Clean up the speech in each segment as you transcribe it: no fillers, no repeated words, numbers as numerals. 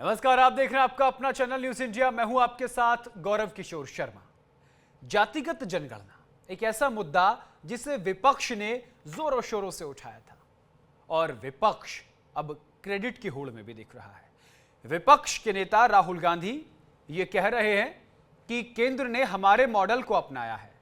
नमस्कार, आप देख रहे हैं आपका अपना चैनल न्यूज इंडिया। मैं हूं आपके साथ गौरव किशोर शर्मा। जातिगत जनगणना एक ऐसा मुद्दा जिसे विपक्ष ने जोरों शोरों से उठाया था और विपक्ष अब क्रेडिट की होड़ में भी दिख रहा है। विपक्ष के नेता राहुल गांधी ये कह रहे हैं कि केंद्र ने हमारे मॉडल को अपनाया है।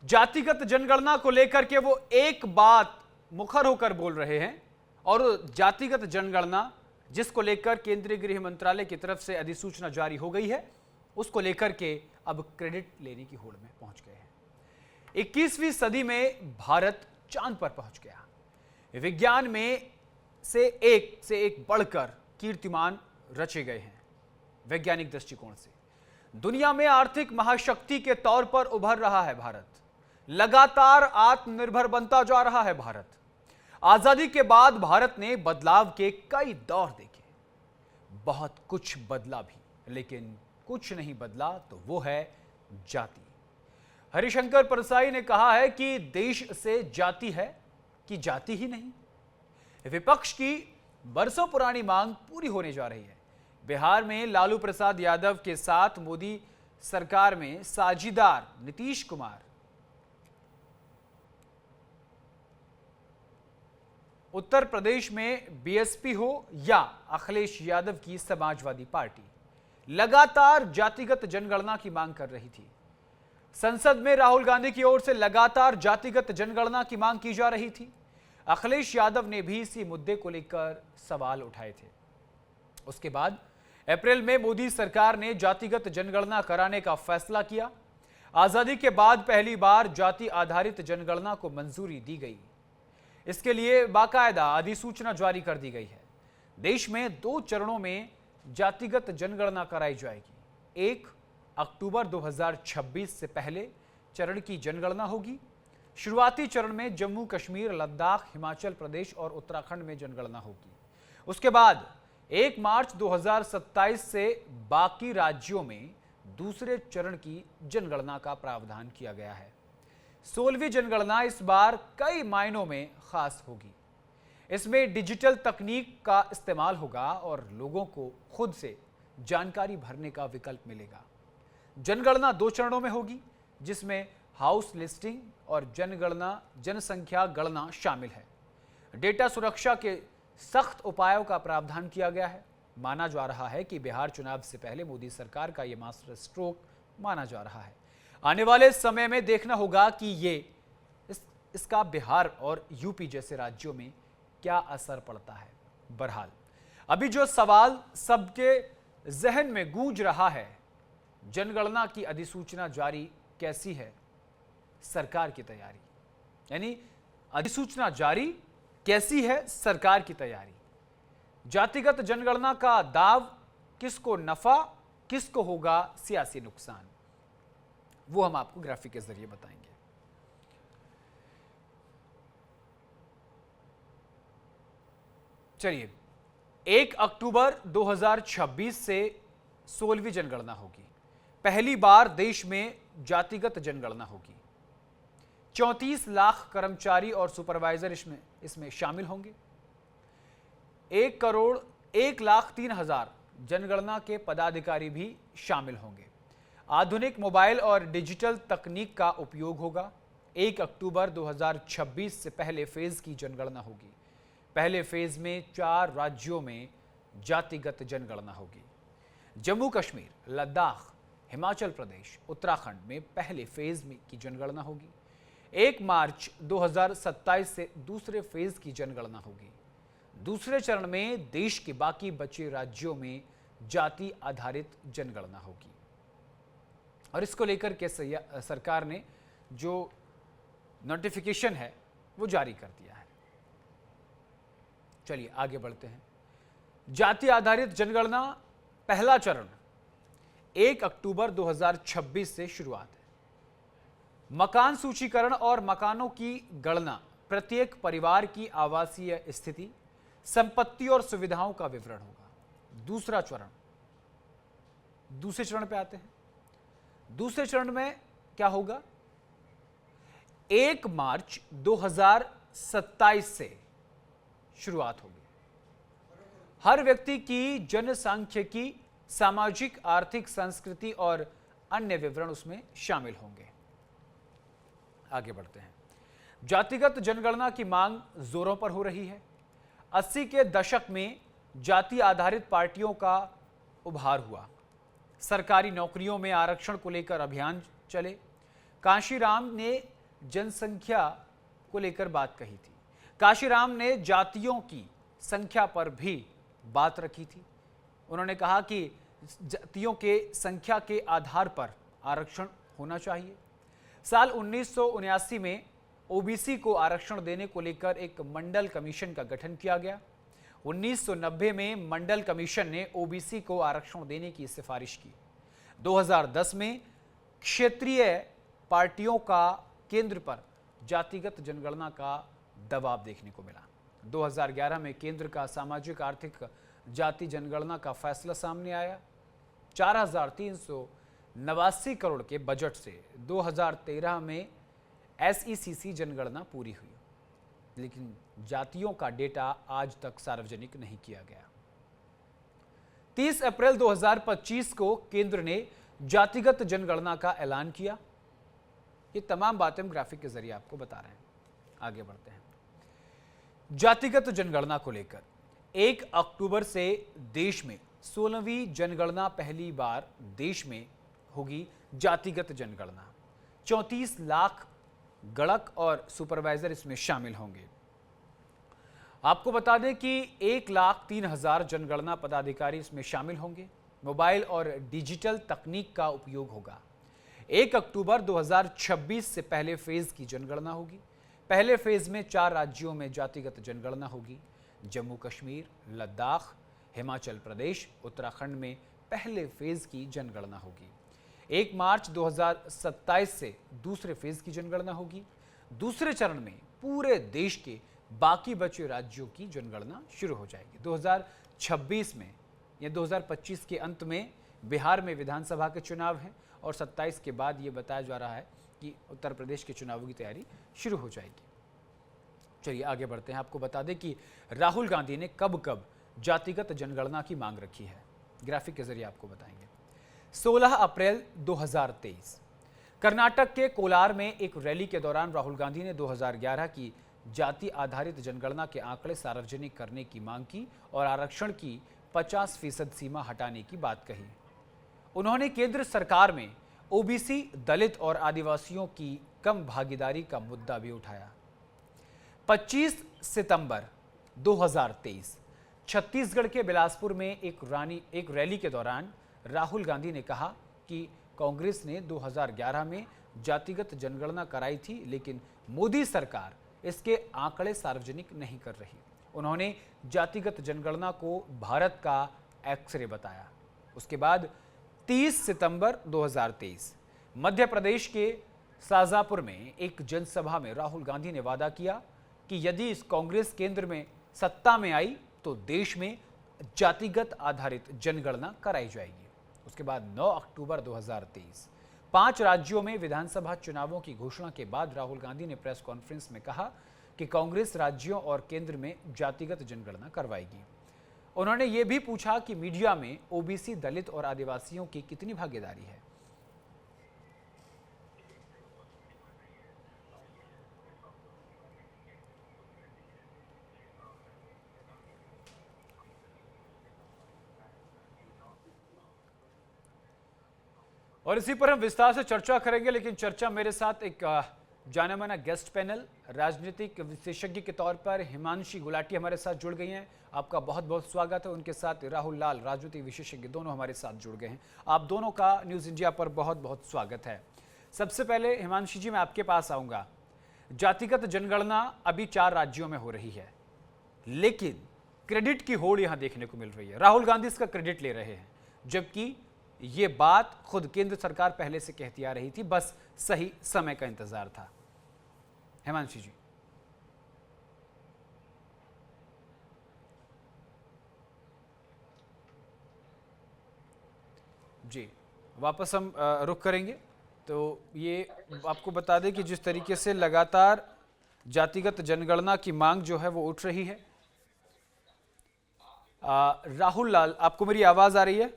जातिगत जनगणना को लेकर के वो एक बात मुखर होकर बोल रहे हैं और जातिगत जनगणना जिसको लेकर केंद्रीय गृह मंत्रालय की तरफ से अधिसूचना जारी हो गई है, उसको लेकर के अब क्रेडिट लेने की होड़ में पहुंच गए हैं। 21वीं सदी में भारत चांद पर पहुंच गया। विज्ञान में से एक बढ़कर कीर्तिमान रचे गए हैं। वैज्ञानिक दृष्टिकोण से दुनिया में आर्थिक महाशक्ति के तौर पर उभर रहा है भारत। लगातार आत्मनिर्भर बनता जा रहा है भारत। आजादी के बाद भारत ने बदलाव के कई दौर देखे। बहुत कुछ बदला भी, लेकिन कुछ नहीं बदला तो वो है जाति। हरिशंकर परसाई ने कहा है कि देश से जाति है कि जाति ही नहीं। विपक्ष की बरसों पुरानी मांग पूरी होने जा रही है। बिहार में लालू प्रसाद यादव के साथ मोदी सरकार में साझीदार नीतीश कुमार, उत्तर प्रदेश में बीएसपी हो या अखिलेश यादव की समाजवादी पार्टी लगातार जातिगत जनगणना की मांग कर रही थी। संसद में राहुल गांधी की ओर से लगातार जातिगत जनगणना की मांग की जा रही थी। अखिलेश यादव ने भी इसी मुद्दे को लेकर सवाल उठाए थे। उसके बाद अप्रैल में मोदी सरकार ने जातिगत जनगणना कराने का फैसला किया। आजादी के बाद पहली बार जाति आधारित जनगणना को मंजूरी दी गई। इसके लिए बाकायदा अधिसूचना जारी कर दी गई है। देश में 2 चरणों में जातिगत जनगणना कराई जाएगी। 1 अक्टूबर 2026 से पहले चरण की जनगणना होगी। शुरुआती चरण में जम्मू कश्मीर, लद्दाख, हिमाचल प्रदेश और उत्तराखंड में जनगणना होगी। उसके बाद 1 मार्च 2027 से बाकी राज्यों में दूसरे चरण की जनगणना का प्रावधान किया गया है। 16वीं जनगणना इस बार कई मायनों में खास होगी। इसमें डिजिटल तकनीक का इस्तेमाल होगा और लोगों को खुद से जानकारी भरने का विकल्प मिलेगा। जनगणना 2 चरणों में होगी, जिसमें हाउस लिस्टिंग और जनसंख्या गणना शामिल है। डेटा सुरक्षा के सख्त उपायों का प्रावधान किया गया है। माना जा रहा है कि बिहार चुनाव से पहले मोदी सरकार का यह मास्टर स्ट्रोक माना जा रहा है। आने वाले समय में देखना होगा कि इसका बिहार और यूपी जैसे राज्यों में क्या असर पड़ता है। बहरहाल अभी जो सवाल सबके जहन में गूंज रहा है, जनगणना की अधिसूचना जारी कैसी है सरकार की तैयारी, यानी अधिसूचना जारी कैसी है सरकार की तैयारी। जातिगत जनगणना का दाव किसको नफा, किसको होगा सियासी नुकसान, वो हम आपको ग्राफिक के जरिए बताएंगे। चलिए, 1 अक्टूबर 2026 से 16वीं जनगणना होगी। पहली बार देश में जातिगत जनगणना होगी। 34 लाख कर्मचारी और सुपरवाइजर इसमें शामिल होंगे। 1,01,03,000 जनगणना के पदाधिकारी भी शामिल होंगे। आधुनिक मोबाइल और डिजिटल तकनीक का उपयोग होगा। 1 अक्टूबर 2026 से पहले फेज की जनगणना होगी। पहले फेज में 4 राज्यों में जातिगत जनगणना होगी। जम्मू कश्मीर, लद्दाख, हिमाचल प्रदेश, उत्तराखंड में पहले फेज में की जनगणना होगी। 1 मार्च 2027 से दूसरे फेज की जनगणना होगी। दूसरे चरण में देश के बाकी बचे राज्यों में जाति आधारित जनगणना होगी। और इसको लेकर के सरकार ने जो नोटिफिकेशन है वो जारी कर दिया है। चलिए आगे बढ़ते हैं। जाति आधारित जनगणना पहला चरण 1 अक्टूबर 2026 से शुरुआत है। मकान सूचीकरण और मकानों की गणना, प्रत्येक परिवार की आवासीय स्थिति, संपत्ति और सुविधाओं का विवरण होगा। दूसरे चरण पे आते हैं। दूसरे चरण में क्या होगा? 1 मार्च 2027 से शुरुआत होगी। हर व्यक्ति की जनसांख्यिकी, सामाजिक, आर्थिक, संस्कृति और अन्य विवरण उसमें शामिल होंगे। आगे बढ़ते हैं। जातिगत जनगणना की मांग जोरों पर हो रही है। 80 के दशक में जाति आधारित पार्टियों का उभार हुआ। सरकारी नौकरियों में आरक्षण को लेकर अभियान चले। कांशीराम ने जनसंख्या को लेकर बात कही थी। कांशीराम ने जातियों की संख्या पर भी बात रखी थी। उन्होंने कहा कि जातियों के संख्या के आधार पर आरक्षण होना चाहिए। साल 1979 में ओबीसी को आरक्षण देने को लेकर एक मंडल कमीशन का गठन किया गया। 1990 में मंडल कमीशन ने ओबीसी को आरक्षण देने की सिफारिश की। 2010 में क्षेत्रीय पार्टियों का केंद्र पर जातिगत जनगणना का दबाव देखने को मिला। 2011 में केंद्र का सामाजिक आर्थिक जाति जनगणना का फैसला सामने आया। 4,389 करोड़ के बजट से 2013 में एसईसीसी जनगणना पूरी हुई, लेकिन जातियों का डेटा आज तक सार्वजनिक नहीं किया गया। 30 अप्रैल 2025 को केंद्र ने जातिगत जनगणना का ऐलान किया। ये तमाम बातें हम ग्राफिक के जरिए आपको बता रहे हैं। आगे बढ़ते हैं। जातिगत जनगणना को लेकर 1 अक्टूबर से देश में 16वीं जनगणना पहली बार देश में होगी। जातिगत जनगणना 34 लाख गणक और सुपरवाइजर इसमें शामिल होंगे। आपको बता दें कि 1,03,000 जनगणना पदाधिकारी इसमें शामिल होंगे। मोबाइल और डिजिटल तकनीक का उपयोग होगा। 1 अक्टूबर 2026 से पहले फेज की जनगणना होगी। पहले फेज में 4 राज्यों में जातिगत जनगणना होगी। जम्मू कश्मीर, लद्दाख, हिमाचल प्रदेश, उत्तराखंड में पहले फेज की जनगणना होगी। 1 मार्च 2027 से दूसरे फेज की जनगणना होगी। दूसरे चरण में पूरे देश के बाकी बचे राज्यों की जनगणना शुरू हो जाएगी। 2026 में या 2025 के अंत में बिहार में विधानसभा के चुनाव हैं और 27 के बाद ये बताया जा रहा है कि उत्तर प्रदेश के चुनावों की तैयारी शुरू हो जाएगी। चलिए आगे बढ़ते हैं। आपको बता दें कि राहुल गांधी ने कब कब जातिगत जनगणना की मांग रखी है, ग्राफिक के जरिए आपको बताएंगे। 16 अप्रैल 2023 कर्नाटक के कोलार में एक रैली के दौरान राहुल गांधी ने 2011 की जाति आधारित जनगणना के आंकड़े सार्वजनिक करने की मांग की और आरक्षण की 50% सीमा हटाने की बात कही। उन्होंने केंद्र सरकार में ओबीसी, दलित और आदिवासियों की कम भागीदारी का मुद्दा भी उठाया। 25 सितंबर 2023 छत्तीसगढ़ के बिलासपुर में एक रैली के दौरान राहुल गांधी ने कहा कि कांग्रेस ने 2011 में जातिगत जनगणना कराई थी, लेकिन मोदी सरकार इसके आंकड़े सार्वजनिक नहीं कर रही। उन्होंने जातिगत जनगणना को भारत का एक्सरे बताया। उसके बाद 30 सितंबर 2023 मध्य प्रदेश के शाजापुर में एक जनसभा में राहुल गांधी ने वादा किया कि यदि इस कांग्रेस केंद्र में सत्ता में आई तो देश में जातिगत आधारित जनगणना कराई जाएगी। उसके बाद 9 अक्टूबर 2023 5 राज्यों में विधानसभा चुनावों की घोषणा के बाद राहुल गांधी ने प्रेस कॉन्फ्रेंस में कहा कि कांग्रेस राज्यों और केंद्र में जातिगत जनगणना करवाएगी। उन्होंने ये भी पूछा कि मीडिया में ओबीसी, दलित और आदिवासियों की कितनी भागीदारी है। और इसी पर हम विस्तार से चर्चा करेंगे, लेकिन चर्चा मेरे साथ एक जाने माना गेस्ट पैनल राजनीतिक विशेषज्ञ के तौर पर हिमांशी गुलाटी हमारे साथ जुड़ गई हैं। आपका बहुत बहुत स्वागत है। उनके साथ राहुल लाल राजनीतिक विशेषज्ञ दोनों हमारे साथ जुड़ गए हैं। आप दोनों का न्यूज़ इंडिया पर बहुत बहुत स्वागत है। सबसे पहले हिमांशी जी मैं आपके पास आऊँगा। जातिगत जनगणना अभी 4 राज्यों में हो रही है, लेकिन क्रेडिट की होड़ यहाँ देखने को मिल रही है। राहुल गांधी इसका क्रेडिट ले रहे हैं, जबकि ये बात खुद केंद्र सरकार पहले से कहती आ रही थी, बस सही समय का इंतजार था। हिमांशी जी। जी वापस हम रुक करेंगे। तो ये आपको बता दें कि जिस तरीके से लगातार जातिगत जनगणना की मांग जो है वो उठ रही है। राहुल लाल, आपको मेरी आवाज आ रही है?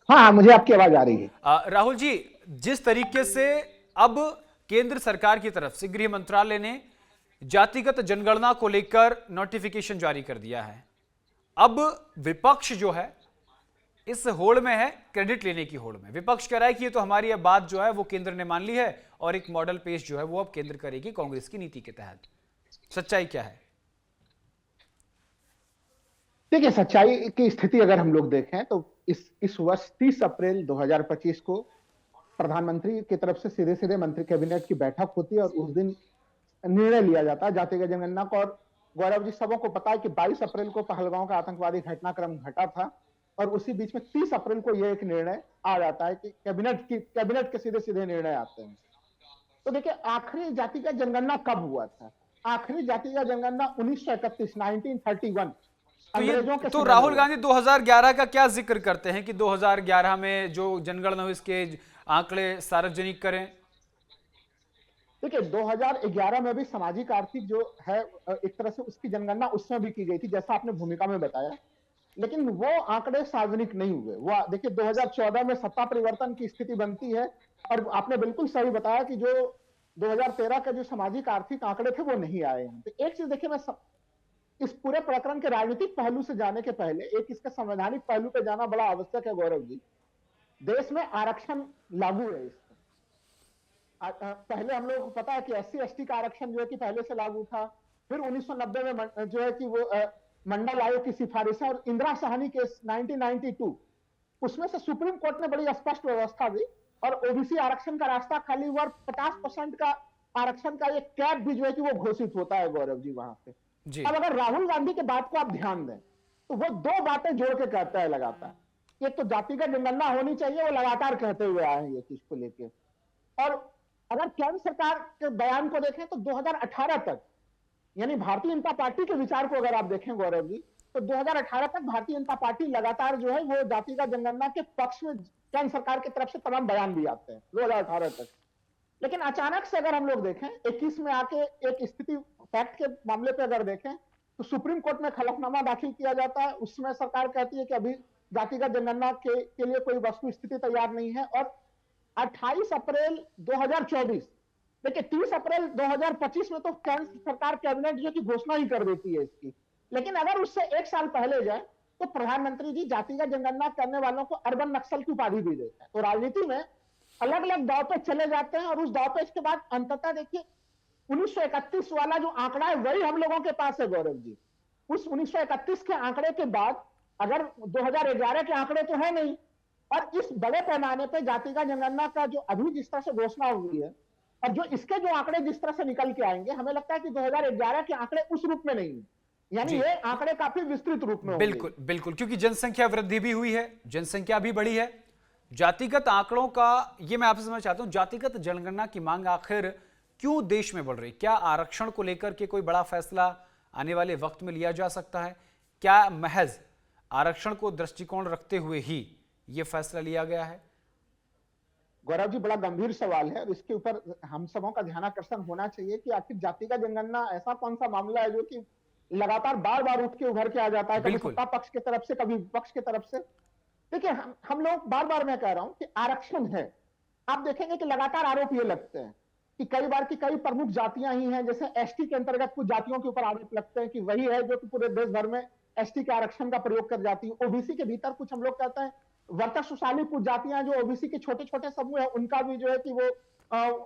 हाँ हाँ, मुझे आपकी आवाज आ रही है। राहुल जी, जिस तरीके से अब केंद्र सरकार की तरफ से गृह मंत्रालय ने जातिगत जनगणना को लेकर नोटिफिकेशन जारी कर दिया है, अब विपक्ष जो है इस होड़ में है, क्रेडिट लेने की होड़ में। विपक्ष कह रहा है कि ये तो हमारी अब बात जो है वो केंद्र ने मान ली है और एक मॉडल पेश जो है वो अब केंद्र करेगी कांग्रेस की नीति के तहत। सच्चाई क्या है? देखिए, सच्चाई की स्थिति अगर हम लोग देखें तो इस वर्ष 30 अप्रैल 2025 को प्रधानमंत्री की तरफ से सीधे सीधे मंत्री कैबिनेट की बैठक होती है और उस दिन निर्णय लिया जाता है जातिगत जनगणना को। और गौरव जी, सबों को पता है कि 22 अप्रैल को पहलगांव का आतंकवादी घटनाक्रम घटा था और उसी बीच में 30 अप्रैल को यह एक निर्णय आ जाता है कि कैबिनेट के सीधे सीधे निर्णय आते हैं। तो देखिए, आखिरी जातिगत जनगणना कब हुआ था? आखिरी जातिगत जनगणना 1931 अंग्रेजों के तो समय राहुल में गांधी 2011 का क्या जिक्र करते हैं कि 2011 में जो जनगणना हुई इसके आंकड़े सार्वजनिक करें? देखिए, 2011 में भी सामाजिक आर्थिक जो है एक तरह से उसकी जनगणना उसमें भी की गई थी, जैसा आपने भूमिका में बताया, लेकिन वो आंकड़े सार्वजनिक नहीं हुए। वो देखिए 2014 में सत्ता परिवर्तन की स्थिति बनती है और आपने बिल्कुल सही बताया कि जो 2013 के जो सामाजिक आर्थिक आंकड़े थे वो नहीं आए हैं। तो एक चीज देखिए, मैं इस पूरे प्रकरण के राजनीतिक पहलू से जाने के पहले एक इसके संवैधानिक पहलू पे जाना बड़ा आवश्यक है। गौरव जी, देश में आरक्षण लागू है। पहले हम लोग को पता है कि SC/ST का आरक्षण जो है कि पहले से लागू था। फिर 1990 में जो है कि वो मंडल आयोग की सिफारिशें और इंदिरा साहनी केस 1992, उसमें से सुप्रीम कोर्ट ने बड़ी स्पष्ट व्यवस्था दी और OBC आरक्षण का रास्ता खाली हुआ और 50% का आरक्षण का एक कैप भी जो है कि वो घोषित होता है। गौरव जी, वहां पे अब अगर राहुल गांधी की बात को आप ध्यान दें तो वो दो बातें जोड़ के कहता है लगातार। एक तो जातिगत जनगणना होनी चाहिए, वो लगातार कहते हुए आए हैं ये चीज को लेकर। और अगर केंद्र सरकार के बयान को देखें तो 2018 तक, यानी भारतीय जनता पार्टी के विचार को अगर आप देखें गौरव जी, तो 2018 तक भारतीय जनता पार्टी लगातार जो है वो जातिगत जनगणना के पक्ष में केंद्र सरकार की तरफ से तमाम बयान भी आते हैं 2018 तक। लेकिन अचानक से अगर हम लोग देखें 21 में आके एक स्थिति फैक्ट के मामले पे अगर देखें तो सुप्रीम कोर्ट में खलफनामा दाखिल किया जाता है। उसमें सरकार कहती है कि अभी जातिगत जनगणना के लिए कोई वस्तु स्थिति तैयार नहीं है। और 28 अप्रैल 2024, देखिए 30 अप्रैल 2025 में तो केंद्र सरकार कैबिनेट जो की घोषणा ही कर देती है इसकी। लेकिन अगर उससे एक साल पहले जाए तो प्रधानमंत्री जी जातिगत जनगणना करने वालों को अर्बन नक्सल की उपाधि भी देते हैं। तो राजनीति में अलग अलग दाव पे चले जाते हैं और उस दाव पे इसके बाद अंततः देखिए 1931 वाला जो आंकड़ा है वही हम लोगों के पास है। गौरव जी, उस 1931 के आंकड़े के बाद अगर 2011 के आंकड़े तो है नहीं, और इस बड़े पैमाने पे जातिगत जनगणना का जो अभी जिस तरह से घोषणा हुई है और जो इसके जो आंकड़े जिस तरह से निकल के आएंगे, हमें लगता है कि 2011 के आंकड़े उस रूप में नहीं है, यानी ये आंकड़े काफी विस्तृत रूप में होंगे। बिल्कुल बिल्कुल, क्योंकि जनसंख्या वृद्धि भी हुई है, जनसंख्या भी बढ़ी है। जातिगत आंकड़ों का ये मैं आपसे समझना चाहता हूं, जातिगत जनगणना की मांग आखिर क्यों देश में बढ़ रही? क्या आरक्षण को लेकर के कोई बड़ा फैसला आने वाले वक्त में लिया जा सकता है? क्या महज आरक्षण को दृष्टिकोण रखते हुए ही यह फैसला लिया गया है? गौरव जी, बड़ा गंभीर सवाल है और इसके ऊपर हम सबों का ध्यानाकर्षण होना चाहिए कि आखिर जातिगत जनगणना ऐसा कौन सा मामला है जो कि लगातार बार बार उठ के उभर के आ जाता है, कभी सत्ता पक्ष की तरफ से, कभी विपक्ष की तरफ से। देखिए, हम लोग बार बार मैं कह रहा हूं कि आरक्षण है। आप देखेंगे कि लगातार आरोप ये लगते हैं कि कई बार की कई प्रमुख जातियां ही हैं, जैसे ST के अंतर्गत कुछ जातियों के ऊपर आरोप लगते हैं कि वही है जो कि पूरे देश भर में ST के आरक्षण का प्रयोग कर जाती है। OBC के भीतर कुछ हम लोग कहते हैं वर्चस्वशाली कुछ जातियां जो OBC के छोटे छोटे समूह है उनका भी जो है कि वो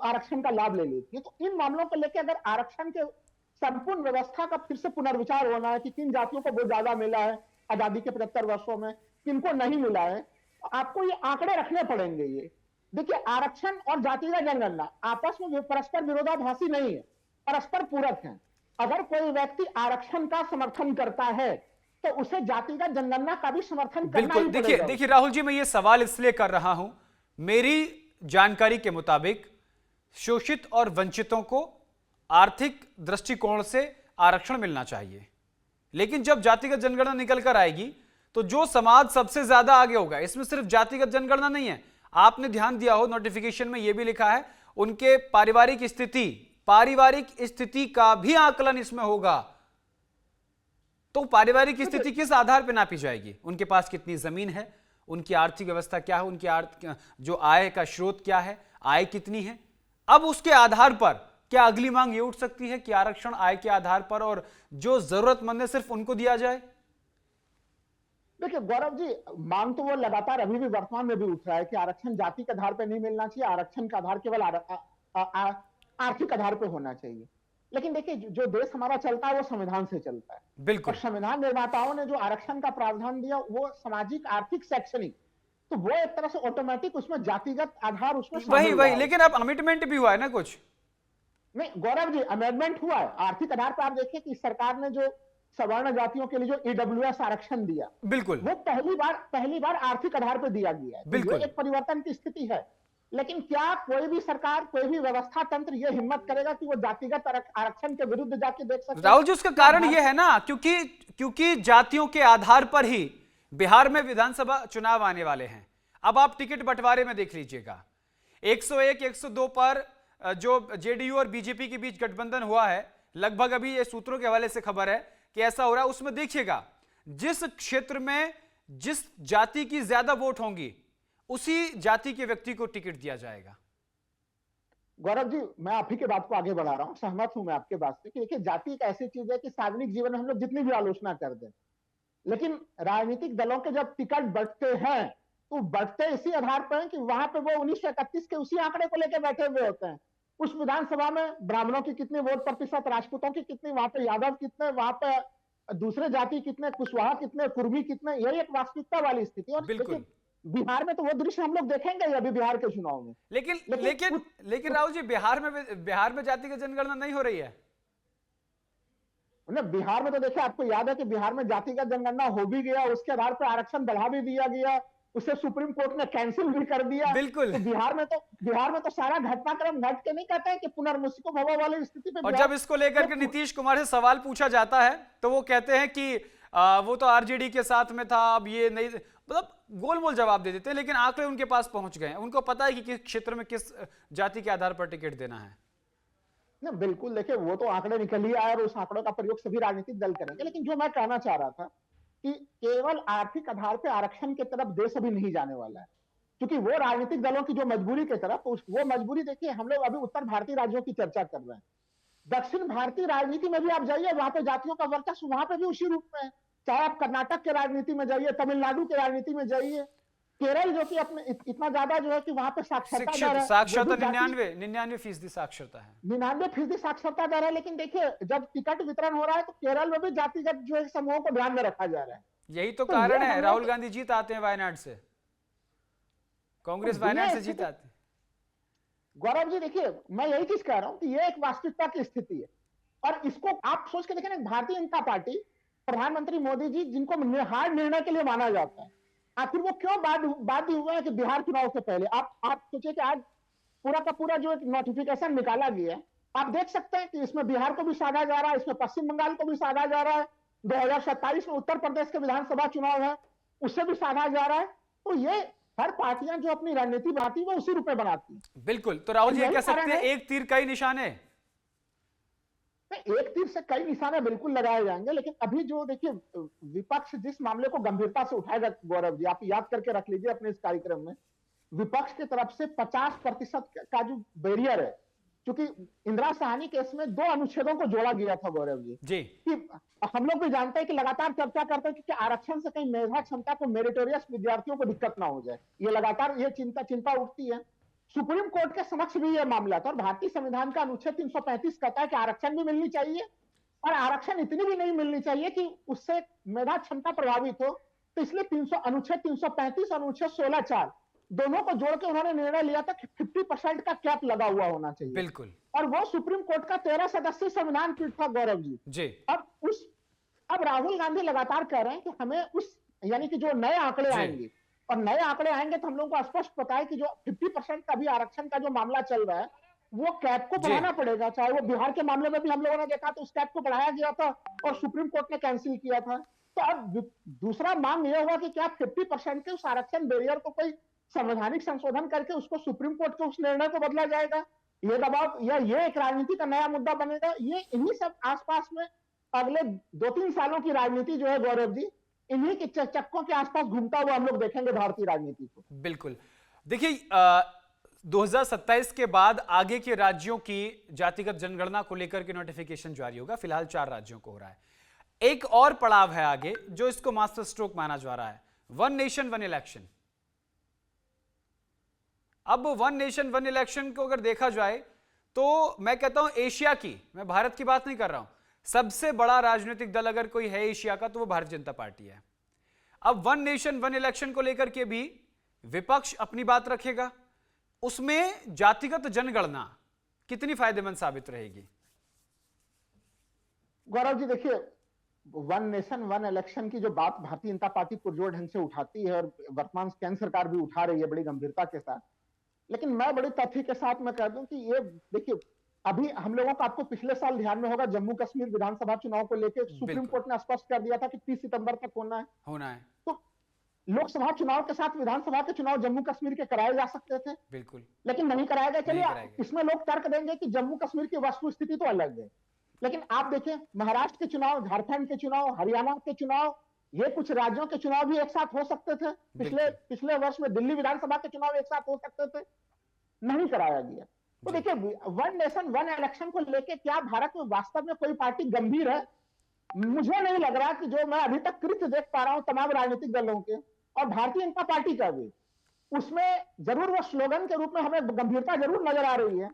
आरक्षण का लाभ ले लेती है। तो इन मामलों को लेकर अगर आरक्षण के संपूर्ण व्यवस्था का फिर से पुनर्विचार होना है कि किन जातियों को बहुत ज्यादा मिला है आजादी के 75 वर्षों में, किनको नहीं मिला है, तो आपको ये आंकड़े रखने पड़ेंगे। ये देखिए, आरक्षण और जातिगत जनगणना आपस में परस्पर विरोधाभासी नहीं है, परस्पर पूरक है। अगर कोई व्यक्ति आरक्षण का समर्थन करता है तो उसे जातिगत जनगणना का भी समर्थन करना ही पड़ेगा। देखिए राहुल जी, मैं ये सवाल इसलिए कर रहा हूं, मेरी जानकारी के मुताबिक शोषित और वंचितों को आर्थिक दृष्टिकोण से आरक्षण मिलना चाहिए, लेकिन जब जातिगत जनगणना निकल कर आएगी तो जो समाज सबसे ज्यादा आगे होगा, इसमें सिर्फ जातिगत जनगणना नहीं है, आपने ध्यान दिया हो नोटिफिकेशन में यह भी लिखा है उनके पारिवारिक स्थिति का भी आकलन इसमें होगा। तो पारिवारिक स्थिति किस आधार पर नापी जाएगी? उनके पास कितनी जमीन है, उनकी आर्थिक व्यवस्था क्या है, उनकी जो आय का स्रोत क्या है, आय कितनी है? अब उसके आधार पर क्या अगली मांग ये उठ सकती है कि आरक्षण आय के आधार पर और जो जरूरतमंद है सिर्फ उनको दिया जाए? देखिए गौरव जी, मांग तो वो लगातार अभी भी वर्तमान में भी उठ रहा है कि आरक्षण जाति के आधार पर नहीं मिलना चाहिए, आरक्षण का आधार केवल आर्थिक आधार पर होना चाहिए। लेकिन देखिए, जो देश हमारा चलता है वो संविधान से चलता है। बिल्कुल। और संविधान निर्माताओं ने जो आरक्षण का प्रावधान दिया वो सामाजिक, आर्थिक, शैक्षणिक, तो वो एक तरह से ऑटोमेटिक उसमें जातिगत आधार उसमें वही वही, लेकिन अब अमेंडमेंट भी हुआ है ना कुछ? नहीं गौरव जी, अमेंडमेंट हुआ है आर्थिक आधार पर। आप देखिए कि सरकार ने जो सवर्ण जातियों के लिए जो ईडब्ल्यूएस आरक्षण दिया, बिल्कुल, वो पहली बार आर्थिक आधार पर दिया गया है। बिल्कुल, तो एक परिवर्तन की स्थिति है। लेकिन क्या कोई भी सरकार, कोई भी व्यवस्था तंत्र ये हिम्मत करेगा कि वो जातिगत आरक्षण के विरुद्ध जाके देख सके? राहुल जी, उसका कारण ये है ना, क्योंकि जातियों के आधार पर ही बिहार में विधानसभा चुनाव आने वाले हैं। अब आप टिकट बंटवारे में देख लीजिएगा, 101, 102 पर जो जेडीयू और बीजेपी के बीच गठबंधन हुआ है, लगभग अभी ये सूत्रों के हवाले से खबर है कि ऐसा हो रहा है। उसमें देखिएगा, जिस क्षेत्र में जिस जाति की ज्यादा वोट होंगी उसी जाति के व्यक्ति को टिकट दिया जाएगा। गौरव जी, मैं आप ही के बात को आगे बढ़ा रहा हूं, सहमत हूं मैं आपके बात से कि देखिए, जाति एक ऐसी चीज है कि सार्वजनिक जीवन में हम लोग जितनी भी आलोचना कर दें, लेकिन राजनीतिक दलों के जब टिकट बढ़ते हैं तो बढ़ते इसी आधार पर है कि वहां पे वो 1931 के उसी आंकड़े को लेकर बैठे हुए होते हैं। उस विधानसभा में ब्राह्मणों की कितनी वोट प्रतिशत, राजपूतों की कितनी, वहां पे यादव कितने, वहां पे दूसरे जाति कितने, कुशवाहा कितने, कुर्मी कितने, यही एक वास्तविकता वाली स्थिति। और बिल्कुल, बिहार में तो वो दृश्य हम लोग देखेंगे अभी बिहार के चुनाव में। लेकिन राहुल जी, बिहार में जाति की जनगणना नहीं हो रही है। बिहार में तो देखिए, आपको याद है कि बिहार में जातिगत जनगणना हो भी गया, उसके आधार पर आरक्षण बढ़ा भी दिया गया, उसे सुप्रीम कोर्ट ने कैंसिल भी कर दिया। बिल्कुल। तो बिहार में तो सारा घटनाक्रम घट के नहीं कहते हैं कि पुनर्मुस्को भवा वाली स्थिति पे। और जब इसको लेकर के नीतीश कुमार से सवाल पूछा जाता है तो वो कहते हैं कि वो तो आरजेडी के साथ में था, अब ये नहीं, मतलब गोलमोल जवाब दे देते हैं। लेकिन आंकड़े उनके पास पहुंच गए हैं, उनको पता है कि किस क्षेत्र में किस जाति के आधार पर टिकट देना है। ना बिल्कुल, देखिए वो तो आंकड़े निकल ही आए और उस आंकड़ों का प्रयोग सभी राजनीतिक दल करेंगे। लेकिन जो मैं कहना चाह रहा था कि केवल आर्थिक आधार पर आरक्षण की तरफ देश अभी नहीं जाने वाला है, क्योंकि वो राजनीतिक दलों की जो मजबूरी की तरफ, वो मजबूरी देखिए, हम लोग अभी उत्तर भारतीय राज्यों की चर्चा कर रहे हैं। दक्षिण भारतीय राजनीति में भी आप जाइए, वहां पे जातियों का वर्चस्व वहां पे भी उसी रूप में है। चाहे आप कर्नाटक के राजनीति में जाइए, तमिलनाडु के राजनीति में जाइए, केरल जो कि अपने इतना ज्यादा जो है कि वहां पे साक्षरता 99% साक्षरता है, 99% साक्षरता दर है। लेकिन देखिए, जब टिकट वितरण हो रहा है तो केरल में भी जातिगत जो है समूहों को ध्यान में रखा जा रहा है। यही तो कारण है राहुल गांधी जीत आते हैं वायनाड से, कांग्रेस वायनाड से जीत आती है। गौरव जी देखिए, मैं यही चीज कह रहा हूं कि ये एक वास्तविकता की स्थिति है। और इसको आप सोच के देखें, भारतीय जनता पार्टी, प्रधानमंत्री मोदी जी, जिनको हार निर्णय के लिए माना जाता है, आखिर वो क्यों बाध्य हुए हैं कि बिहार चुनाव से पहले आप सोचिए कि आज पूरा का पूरा जो एक नोटिफिकेशन निकाला गया है, आप देख सकते हैं कि इसमें बिहार को भी साधा जा रहा है, इसमें पश्चिम बंगाल को भी साधा जा रहा है, 2027 में उत्तर प्रदेश के विधानसभा चुनाव है, उससे भी साधा जा रहा है। तो ये हर पार्टियां जो अपनी रणनीति बनाती है वो उसी रूप में बनाती है। बिल्कुल, तो राहुल जी कह सकते हैं एक तीर कई निशाने। एक तीर से कई निशाने बिल्कुल लगाए जाएंगे। लेकिन अभी जो देखिए, विपक्ष जिस मामले को गंभीरता से उठाएगा, गौरव जी आप याद करके रख लीजिए अपने इस कार्यक्रम में, विपक्ष की तरफ से 50% का जो बैरियर है, क्योंकि इंदिरा साहनी केस में 2 अनुच्छेदों को जोड़ा गया था गौरव जी, कि हम लोग भी जानते हैं कि लगातार चर्चा करते हैं कि आरक्षण से कहीं मेधा क्षमता को मेरिटोरियस विद्यार्थियों को दिक्कत ना हो जाए, ये लगातार ये चिंता उठती है। सुप्रीम कोर्ट के समक्ष भी यह मामला था और भारतीय संविधान का अनुच्छेद 335 कहता है कि आरक्षण भी मिलनी चाहिए, और आरक्षण इतनी भी नहीं मिलनी चाहिए कि उससे मेधा क्षमता प्रभावित हो। तो इसलिए अनुच्छेद 335 और अनुच्छेद 16(4) दोनों को जोड़ के उन्होंने निर्णय लिया था कि 50% का कैप लगा हुआ होना चाहिए। बिल्कुल, और वो सुप्रीम कोर्ट का 13 सदस्यीय संविधान पीठ था गौरव जी। अब राहुल गांधी लगातार कह रहे हैं कि हमें यानी कि जो नए आंकड़े आएंगे, और नए आंकड़े आएंगे तो हम लोगों को स्पष्ट पता है कि जो 50% का भी आरक्षण का जो मामला चल रहा है, वो कैप को बढ़ाना पड़ेगा। चाहे वो बिहार के मामले में भी हम लोगों ने देखा तो उस कैप को बढ़ाया गया था और सुप्रीम कोर्ट ने कैंसिल किया था। तो अब दूसरा मांग यह हुआ कि क्या 50% के उस आरक्षण बैरियर को कोई संवैधानिक संशोधन करके उसको सुप्रीम कोर्ट के उस निर्णय को बदला जाएगा, ये दबाव या ये एक राजनीति का नया मुद्दा बनेगा। ये इन्हीं सब आसपास में अगले 2-3 सालों की राजनीति जो है गौरव जी, इन्हीं के चक्कों के आसपास घूमता हुआ हम लोग देखेंगे भारतीय राजनीति को। बिल्कुल। देखिए 2027 के बाद आगे के राज्यों की जातिगत जनगणना को लेकर के नोटिफिकेशन जारी होगा। फिलहाल 4 राज्यों को हो रहा है। एक और पड़ाव है आगे जो इसको मास्टर स्ट्रोक माना जा रहा है, वन नेशन वन इलेक्शन। अब वन नेशन वन इलेक्शन को अगर देखा जाए तो मैं कहता हूं एशिया की, मैं भारत की बात नहीं कर रहा हूं, सबसे बड़ा राजनीतिक दल अगर कोई है एशिया का तो वो भारतीय जनता पार्टी है। अब वन नेशन वन इलेक्शन को लेकर के भी विपक्ष अपनी बात रखेगा, उसमें जातिगत जनगणना कितनी फायदेमंद साबित रहेगी? गौरव जी देखिए, वन नेशन वन इलेक्शन की जो बात भारतीय जनता पार्टी पुरजोर ढंग से उठाती है और वर्तमान केंद्र सरकार भी उठा रही है बड़ी गंभीरता के साथ, लेकिन मैं बड़ी तथ्य के साथ मैं कह दूं कि ये देखिए, अभी हम लोगों को, आपको पिछले साल ध्यान में होगा, जम्मू कश्मीर विधानसभा चुनाव को लेकर सुप्रीम बिल्कुल कोर्ट ने स्पष्ट कर दिया था कि 30 सितंबर तक होना है। तो लोकसभा चुनाव के साथ विधानसभा के चुनाव जम्मू कश्मीर के कराए जा सकते थे, बिल्कुल लेकिन नहीं कराया गया। नहीं चलिए, कराएंगे। इसमें लोग तर्क देंगे कि जम्मू कश्मीर की वस्तु स्थिति तो अलग है, लेकिन आप देखें महाराष्ट्र के चुनाव, झारखंड के चुनाव, हरियाणा के चुनाव, ये कुछ राज्यों के चुनाव भी एक साथ हो सकते थे। पिछले वर्ष में दिल्ली विधानसभा के चुनाव एक साथ हो सकते थे, नहीं कराया गया। तो देखिए, वन नेशन वन इलेक्शन को लेके क्या भारत में वास्तव में कोई पार्टी गंभीर है? मुझे नहीं लग रहा कि जो मैं अभी तक कृत्य देख पा रहा हूं तमाम राजनीतिक दलों के और भारतीय जनता पार्टी का भी, उसमें जरूर वो स्लोगन के रूप में हमें गंभीरता जरूर नजर आ रही है,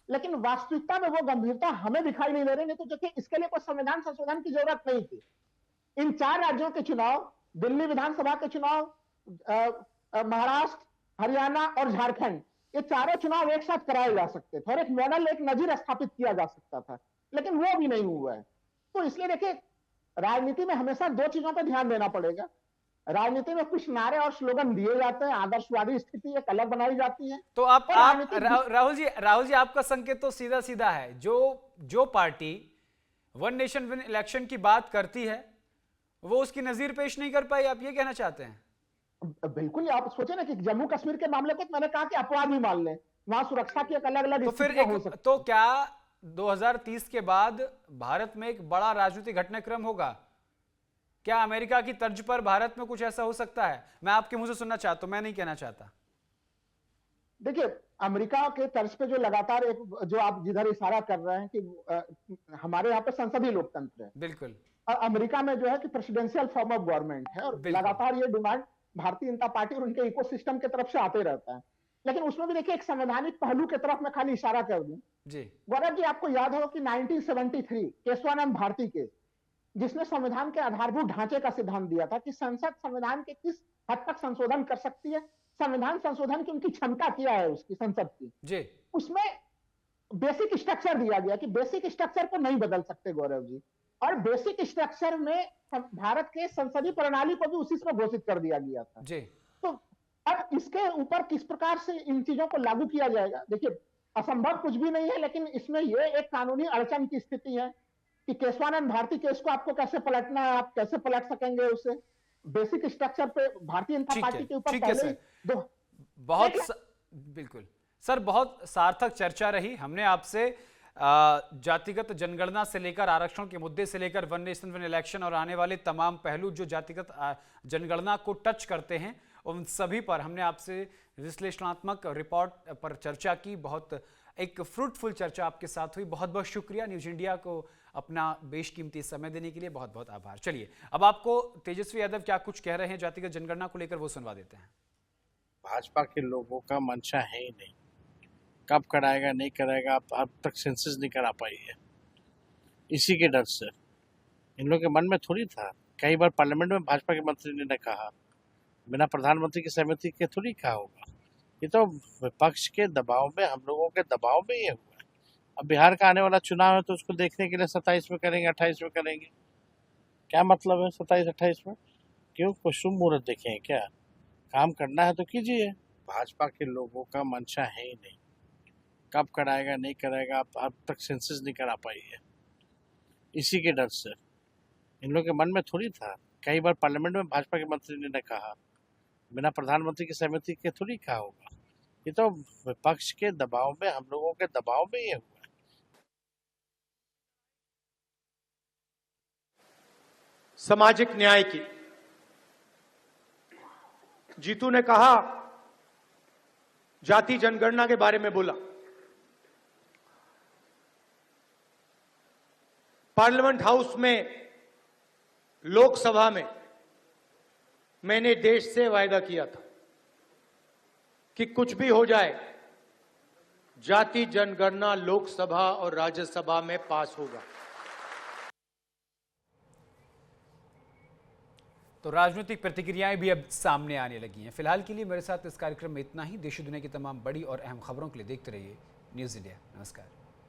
लेकिन वास्तविकता में वो गंभीरता हमें दिखाई नहीं दे रही। नहीं तो देखिए, इसके लिए कोई संविधान संशोधन की जरूरत नहीं थी। इन 4 राज्यों के चुनाव, दिल्ली विधानसभा के चुनाव, महाराष्ट्र, हरियाणा और झारखंड, ये चारों चुनाव एक साथ कराए जा सकते थे और एक मॉडल, एक नजीर स्थापित किया जा सकता था, लेकिन वो भी नहीं हुआ है। तो इसलिए देखिए, राजनीति में हमेशा 2 चीजों पर ध्यान देना पड़ेगा। राजनीति में कुछ नारे और स्लोगन दिए जाते हैं, आदर्शवादी स्थिति एक अलग बनाई जाती है। तो आप राहुल जी आपका संकेत तो सीधा सीधा है, जो party one nation one election की बात करती है वो उसकी नजीर पेश नहीं कर पाई, आप ये कहना चाहते हैं? बिल्कुल, आप सोचे ना कि जम्मू कश्मीर के मामले को तो मैंने कहा कि अपवाद ही मान लें, वहां सुरक्षा की एक अलग अलग तो फिर स्थितियां हो सकती। तो क्या 2030 के बाद भारत में एक बड़ा राजनीतिक घटनाक्रम होगा? क्या अमेरिका की तर्ज पर भारत में कुछ ऐसा हो सकता है? मैं आपके मुंह से सुनना चाहता हूं, मैं नहीं कहना चाहता। देखिए, अमेरिका के तर्ज पे जो लगातार एक, जो आप जिधर इशारा कर रहे हैं कि हमारे यहाँ पे संसदीय लोकतंत्र है, बिल्कुल। और अमेरिका में जो है कि प्रेसिडेंशियल फॉर्म ऑफ गवर्नमेंट है, और लगातार ये डिमांड भारतीय जनता पार्टी और उनके इकोसिस्टम की तरफ से आते रहता है। लेकिन उसमें भी देखिए, एक संवैधानिक पहलू की तरफ मैं खाली इशारा कर दूं जी। गौरव जी, आपको याद हो कि 1973 केशवानंद भारती केस, जिसने संविधान के आधारभूत ढांचे का सिद्धांत दिया था कि संसद संविधान के किस हद तक संशोधन कर सकती है, संविधान संशोधन की उनकी क्षमता क्या है उसकी, संसद की जी। उसमें बेसिक स्ट्रक्चर दिया गया कि बेसिक स्ट्रक्चर को नहीं बदल सकते गौरव जी, और बेसिक स्ट्रक्चर में भारत के संसदीय प्रणाली को भी उसी में घोषित कर दिया गया था जी। तो अब इसके ऊपर किस प्रकार से इन चीजों को लागू किया जाएगा, देखिए असंभव कुछ भी नहीं है, लेकिन इसमें यह एक कानूनी अड़चन की स्थिति है कि केशवानंद भारती केस को आपको कैसे पलटना है, आप कैसे पलट सकेंगे उसे बेसिक स्ट्रक्चर पे भारतीय जनता पार्टी के ऊपर पहले ही बहुत बिल्कुल सर, बहुत सार्थक चर्चा रही। हमने आपसे जातिगत जनगणना से लेकर आरक्षण के मुद्दे से लेकर वन नेशन वन इलेक्शन और आने वाले तमाम पहलू जो जातिगत जनगणना को टच करते हैं, उन सभी पर हमने आपसे विश्लेषणात्मक रिपोर्ट पर चर्चा की। बहुत एक फ्रूटफुल चर्चा आपके साथ हुई। बहुत बहुत शुक्रिया न्यूज इंडिया को अपना बेशकीमती समय देने के लिए, बहुत बहुत आभार। चलिए अब आपको तेजस्वी यादव क्या कुछ कह रहे हैं जातिगत जनगणना को लेकर वो सुनवा देते हैं। भाजपा के लोगों का मंशा है ही नहीं, कब कराएगा नहीं कराएगा, अब तक सेंसस नहीं करा पाई है, इसी के डर से। इन लोगों के मन में थोड़ी था, कई बार पार्लियामेंट में भाजपा के मंत्री ने कहा, बिना प्रधानमंत्री की सहमति के थोड़ी कहा होगा। ये तो विपक्ष के दबाव में, हम लोगों के दबाव में ये हुआ है। अब बिहार का आने वाला चुनाव है तो उसको देखने के लिए 27 में करेंगे, 28 में करेंगे, क्या मतलब है 27-28 में? क्यों कोई शुभ मुहूर्त देखें क्या? काम करना है तो कीजिए। भाजपा के लोगों का मंशा है ही नहीं, कब कराएगा नहीं कराएगा, अब तक सेंसस नहीं करा पाई है, इसी के डर से। इन लोगों के मन में थोड़ी था, कई बार पार्लियामेंट में भाजपा के मंत्री ने कहा, बिना प्रधानमंत्री की सहमति के थोड़ी कहा होगा। ये तो विपक्ष के दबाव में, हम लोगों के दबाव में ये हुआ। सामाजिक न्याय की। जीतू ने कहा, जाति जनगणना के बारे में बोला। पार्लियामेंट हाउस में, लोकसभा में मैंने देश से वायदा किया था कि कुछ भी हो जाए, जाति जनगणना लोकसभा और राज्यसभा में पास होगा। तो राजनीतिक प्रतिक्रियाएं भी अब सामने आने लगी हैं। फिलहाल के लिए मेरे साथ इस कार्यक्रम में इतना ही। देश दुनिया की तमाम बड़ी और अहम खबरों के लिए देखते रहिए न्यूज़ इंडिया। नमस्कार।